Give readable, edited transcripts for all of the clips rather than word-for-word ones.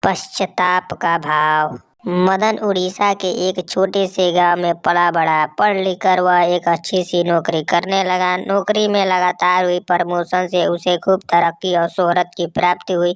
पश्चाताप का भाव। मदन उड़ीसा के एक छोटे से गांव में पला बड़ा। पढ़ लिख कर वह एक अच्छी सी नौकरी करने लगा। नौकरी में लगातार हुई प्रमोशन से उसे खूब तरक्की और शोहरत की प्राप्ति हुई।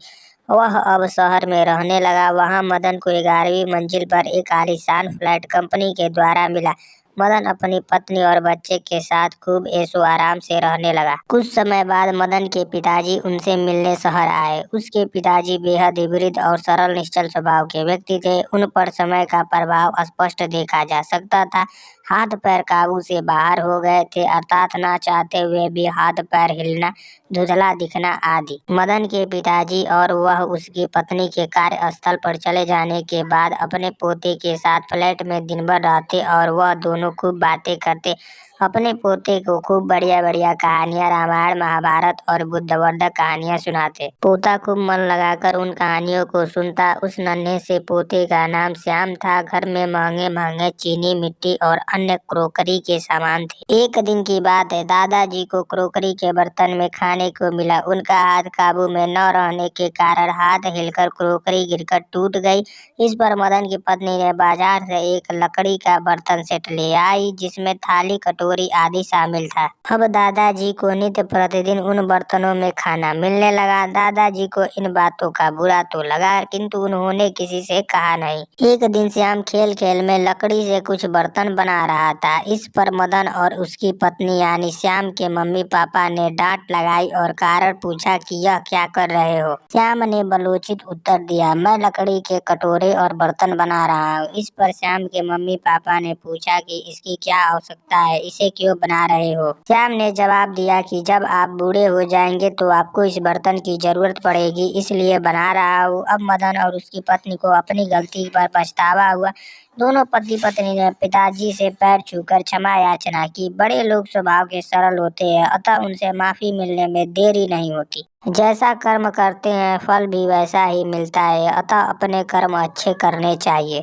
वह अब शहर में रहने लगा। वहां मदन को 11वीं मंजिल पर एक आलीशान फ्लैट कंपनी के द्वारा मिला। मदन अपनी पत्नी और बच्चे के साथ खूब ऐशो आराम से रहने लगा। कुछ समय बाद मदन के पिताजी उनसे मिलने शहर आए। उसके पिताजी बेहद ही वृद्ध और सरल निश्चल स्वभाव के व्यक्ति थे। उन पर समय का प्रभाव स्पष्ट देखा जा सकता था। हाथ पैर काबू से बाहर हो गए थे, अर्थात ना चाहते हुए भी हाथ पैर हिलना, धुंधला दिखना आदि। मदन के पिताजी और वह उसकी पत्नी के कार्यस्थल पर चले जाने के बाद अपने पोते के साथ फ्लैट में दिन भर रहते और वह दोनों खूब बातें करते। अपने पोते को खूब बढ़िया बढ़िया कहानियां, रामायण महाभारत और बुद्धवर्धक कहानियां सुनाते। पोता खूब मन लगाकर उन कहानियों को सुनता। उस नन्हे से पोते का नाम श्याम था। घर में महंगे महंगे चीनी, मिट्टी और अन्य क्रोकरी के सामान थे। एक दिन की बात है, दादाजी को क्रोकरी के बर्तन में खाने को मिला। उनका हाथ काबू में न रहने के कारण हाथ हिलकर क्रोकरी गिरकर टूट गई। इस पर मदन की पत्नी ने बाजार से एक लकड़ी का बर्तन सेट ले आई, जिसमें थाली, कटोरी आदि शामिल था। अब दादाजी को नित्य प्रतिदिन उन बर्तनों में खाना मिलने लगा। दादाजी को इन बातों का बुरा तो लगा, किंतु उन्होंने किसी से कहा नहीं। एक दिन श्याम खेल खेल में लकड़ी से कुछ बर्तन बना रहा था। इस पर मदन और उसकी पत्नी यानी श्याम के मम्मी पापा ने डांट लगाई और कारण पूछा कि यह क्या कर रहे हो। श्याम ने बलोचित उत्तर दिया, मैं लकड़ी के कटोरे और बर्तन बना रहा हूँ। इस पर श्याम के मम्मी पापा ने पूछा कि इसकी क्या आवश्यकता है, इसे क्यों बना रहे हो। श्याम ने जवाब दिया कि जब आप बूढ़े हो जाएंगे तो आपको इस बर्तन की जरूरत पड़ेगी, इसलिए बना रहा हूँ। अब मदन और उसकी पत्नी को अपनी गलती पर पछतावा हुआ। दोनों पति पत्नी ने पिताजी से पैर छूकर क्षमा याचना की। बड़े लोग स्वभाव के सरल होते हैं, अतः उनसे माफी मिलने में देरी नहीं होती। जैसा कर्म करते हैं फल भी वैसा ही मिलता है, अतः अपने कर्म अच्छे करने चाहिए।